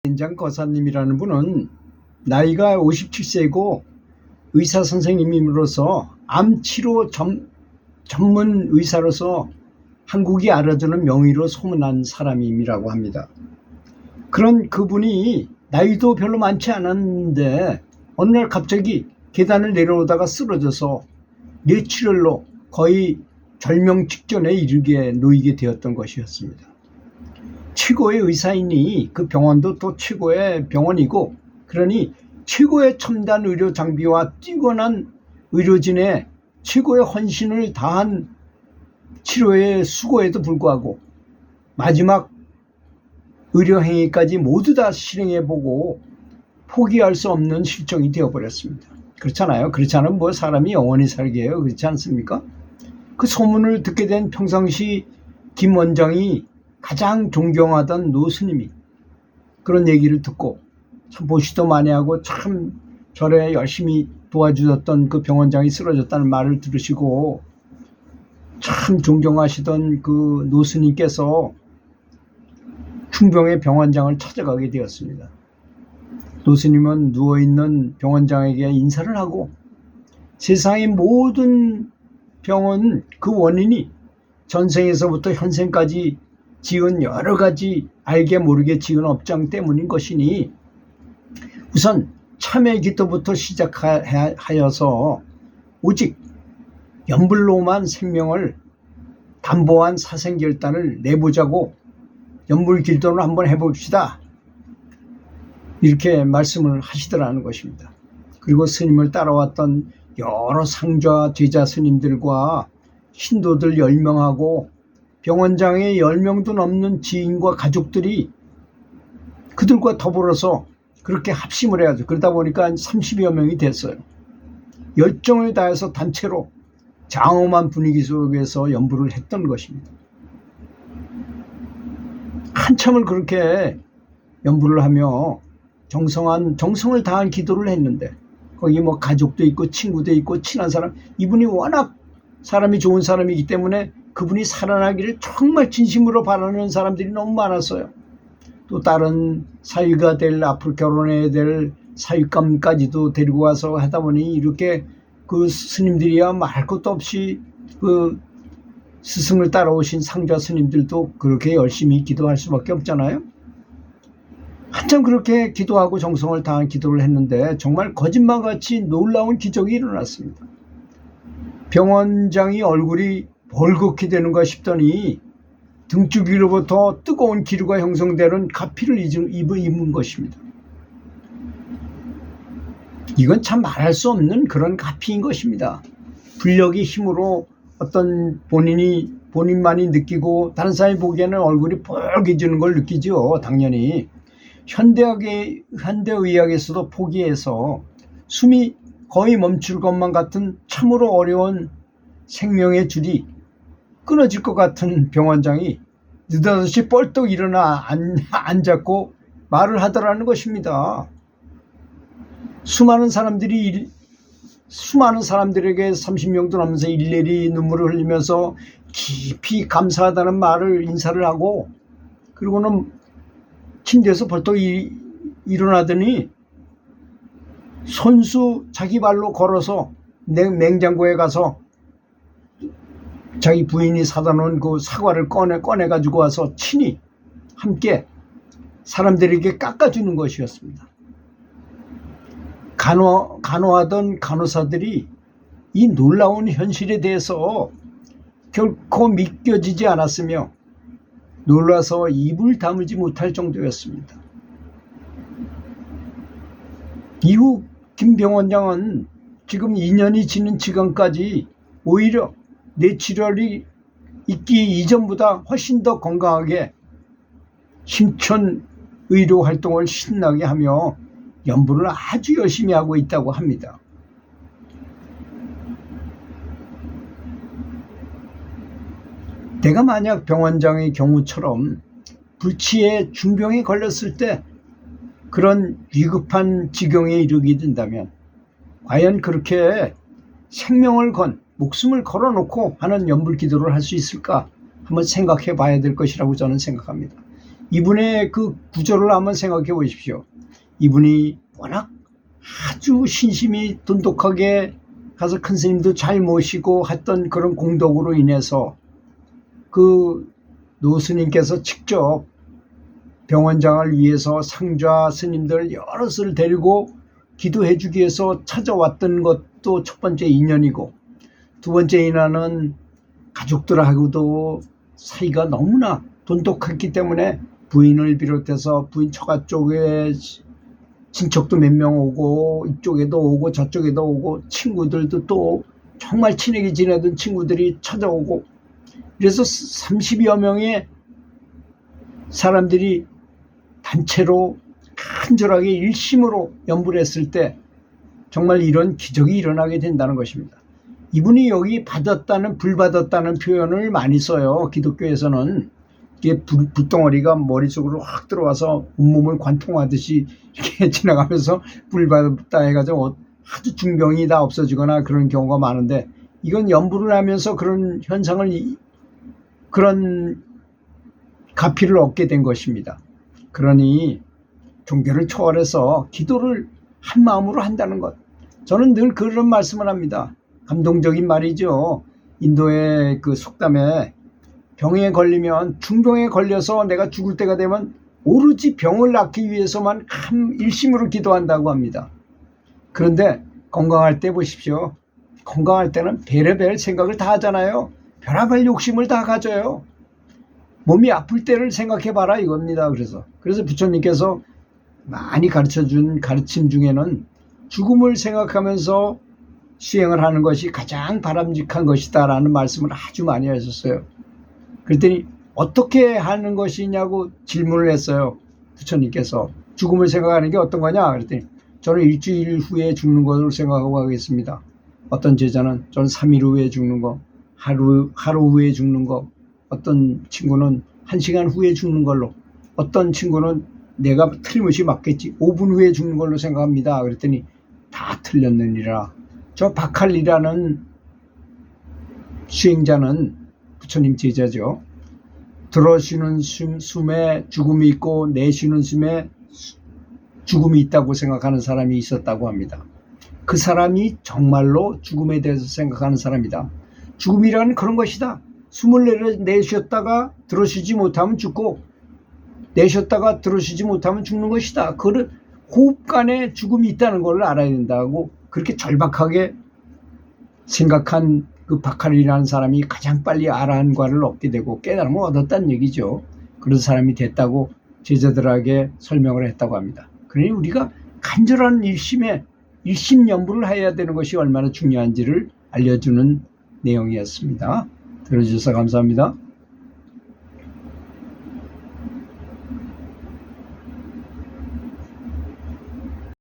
김현장 거사님이라는 분은 나이가 57세이고 의사 선생님으로서 암치료 전문 의사로서 한국이 알아주는 명의로 소문난 사람이라고 합니다. 그런 그분이 나이도 별로 많지 않았는데 어느 날 갑자기 계단을 내려오다가 쓰러져서 뇌출혈로 거의 절명 직전에 놓이게 되었던 것이었습니다. 최고의 의사이니 그 병원도 또 최고의 병원이고, 그러니 최고의 첨단 의료 장비와 뛰어난 의료진의 최고의 헌신을 다한 치료의 수고에도 불구하고 마지막 의료 행위까지 모두 다 실행해보고 포기할 수 없는 실정이 되어버렸습니다. 그렇잖아요. 그렇지 않으면 뭐 사람이 영원히 살게 해요. 그렇지 않습니까? 그 소문을 듣게 된 평상시 김 원장이 가장 존경하던 노 스님이 그런 얘기를 듣고 참 보시도 많이 하고 참 절에 열심히 도와주셨던 그 병원장이 쓰러졌다는 말을 들으시고 참 존경하시던 그 노 스님께서 충병의 병원장을 찾아가게 되었습니다. 노 스님은 누워있는 병원장에게 인사를 하고 세상의 모든 병은 그 원인이 전생에서부터 현생까지 지은 여러 가지 알게 모르게 지은 업장 때문인 것이니 우선 참회 기도부터 시작하여서 오직 연불로만 생명을 담보한 사생결단을 내보자고 연불길도를 한번 해봅시다. 이렇게 말씀을 하시더라는 것입니다. 그리고 스님을 따라왔던 여러 상좌 제자 스님들과 신도들 10명하고 병원장의 10명도 넘는 지인과 가족들이 그들과 더불어서 그렇게 합심을 해야죠. 그러다 보니까 한 30여 명이 됐어요. 열정을 다해서 단체로 장엄한 분위기 속에서 연불을 했던 것입니다. 한참을 그렇게 연불을 하며 정성을 다한 기도를 했는데 거기 뭐 가족도 있고 친구도 있고 친한 사람, 이분이 워낙 사람이 좋은 사람이기 때문에 그분이 살아나기를 정말 진심으로 바라는 사람들이 너무 많았어요. 또 다른 사위가 될, 앞으로 결혼해야 될 사위감까지도 데리고 와서 하다 보니 이렇게 그 스님들이야 말할 것도 없이 그 스승을 따라오신 상좌 스님들도 그렇게 열심히 기도할 수밖에 없잖아요. 한참 그렇게 기도하고 정성을 다한 기도를 했는데 정말 거짓말같이 놀라운 기적이 일어났습니다. 병원장이 얼굴이 벌겋게 되는가 싶더니 등쪽 위로부터 뜨거운 기류가 형성되는 가피를 입은 것입니다. 이건 참 말할 수 없는 그런 가피인 것입니다. 불력의 힘으로 어떤 본인만이 느끼고 다른 사람이 보기에는 얼굴이 벌개지는 걸 느끼죠. 당연히 현대의학에서도 포기해서 숨이 거의 멈출 것만 같은 참으로 어려운 생명의 줄이 끊어질 것 같은 병원장이 느닷없이 뻘떡 일어나 앉았고 말을 하더라는 것입니다. 수많은 사람들에게 30명도 넘으면서 일일이 눈물을 흘리면서 깊이 감사하다는 말을 인사를 하고 그리고는 침대에서 벌떡 일어나더니 손수 자기 발로 걸어서 냉장고에 가서 자기 부인이 사다 놓은 그 사과를 꺼내 가지고 와서 친히 함께 사람들에게 깎아주는 것이었습니다. 간호하던 간호사들이 이 놀라운 현실에 대해서 결코 믿겨지지 않았으며 놀라서 입을 다물지 못할 정도였습니다. 이후 김 병원장은 지금 2년이 지난 지금까지 오히려 뇌출혈이 있기 이전보다 훨씬 더 건강하게 힘찬 의료 활동을 신나게 하며 연불을 아주 열심히 하고 있다고 합니다. 내가 만약 병원장의 경우처럼 불치에 중병에 걸렸을 때 그런 위급한 지경에 이르게 된다면 과연 그렇게 생명을 목숨을 걸어놓고 하는 연불 기도를 할 수 있을까 한번 생각해 봐야 될 것이라고 저는 생각합니다. 이분의 그 구조를 한번 생각해 보십시오. 이분이 워낙 아주 신심이 돈독하게 가서 큰 스님도 잘 모시고 했던 그런 공덕으로 인해서 그 노스님께서 직접 병원장을 위해서 상좌 스님들 여럿을 데리고 기도해 주기 위해서 찾아왔던 것도 첫 번째 인연이고, 두 번째 인연은 가족들하고도 사이가 너무나 돈독했기 때문에 부인을 비롯해서 부인 처가 쪽에 친척도 몇 명 오고 이쪽에도 오고 저쪽에도 오고 친구들도 또 정말 친하게 지내던 친구들이 찾아오고, 그래서 30여 명의 사람들이 단체로 간절하게 일심으로 염불을 했을 때 정말 이런 기적이 일어나게 된다는 것입니다. 이분이 여기 받았다는, 불 받았다는 표현을 많이 써요. 기독교에서는 이게 불덩어리가 머릿속으로 확 들어와서 온몸을 관통하듯이 이렇게 지나가면서 불 받았다 해가지고 아주 중병이 다 없어지거나 그런 경우가 많은데, 이건 염불을 하면서 그런 현상을, 그런 가피를 얻게 된 것입니다. 그러니 종교를 초월해서 기도를 한 마음으로 한다는 것, 저는 늘 그런 말씀을 합니다. 감동적인 말이죠. 인도의 그 속담에 병에 걸리면, 중병에 걸려서 내가 죽을 때가 되면 오로지 병을 낫기 위해서만 일심으로 기도한다고 합니다. 그런데 건강할 때 보십시오. 건강할 때는 별의별 생각을 다 하잖아요. 별의별 욕심을 다 가져요. 몸이 아플 때를 생각해봐라 이겁니다. 그래서 부처님께서 많이 가르쳐준 가르침 중에는 죽음을 생각하면서 수행을 하는 것이 가장 바람직한 것이다 라는 말씀을 아주 많이 하셨어요. 그랬더니 어떻게 하는 것이냐고 질문을 했어요. 부처님께서 죽음을 생각하는 게 어떤 거냐 그랬더니, 저는 일주일 후에 죽는 것을 생각하고 하겠습니다. 어떤 제자는 저는 3일 후에 죽는 거, 하루 후에 죽는 거, 어떤 친구는 1시간 후에 죽는 걸로, 어떤 친구는 내가 틀림없이 맞겠지 5분 후에 죽는 걸로 생각합니다. 그랬더니 다 틀렸느니라. 저 박할리라는 수행자는 부처님 제자죠. 들어쉬는 숨에 죽음이 있고 내쉬는 숨에 죽음이 있다고 생각하는 사람이 있었다고 합니다. 그 사람이 정말로 죽음에 대해서 생각하는 사람이다. 죽음이라는 그런 것이다. 숨을 내쉬었다가 들어쉬지 못하면 죽고, 내쉬었다가 들어쉬지 못하면 죽는 것이다. 그 호흡 간에 죽음이 있다는 걸 알아야 된다고 그렇게 절박하게 생각한 그 박할리라는 사람이 가장 빨리 아라한과를 얻게 되고 깨달음을 얻었다는 얘기죠. 그런 사람이 됐다고 제자들에게 설명을 했다고 합니다. 그러니 우리가 간절한 일심연불을 해야 되는 것이 얼마나 중요한지를 알려주는 내용이었습니다. 들어주셔서 감사합니다.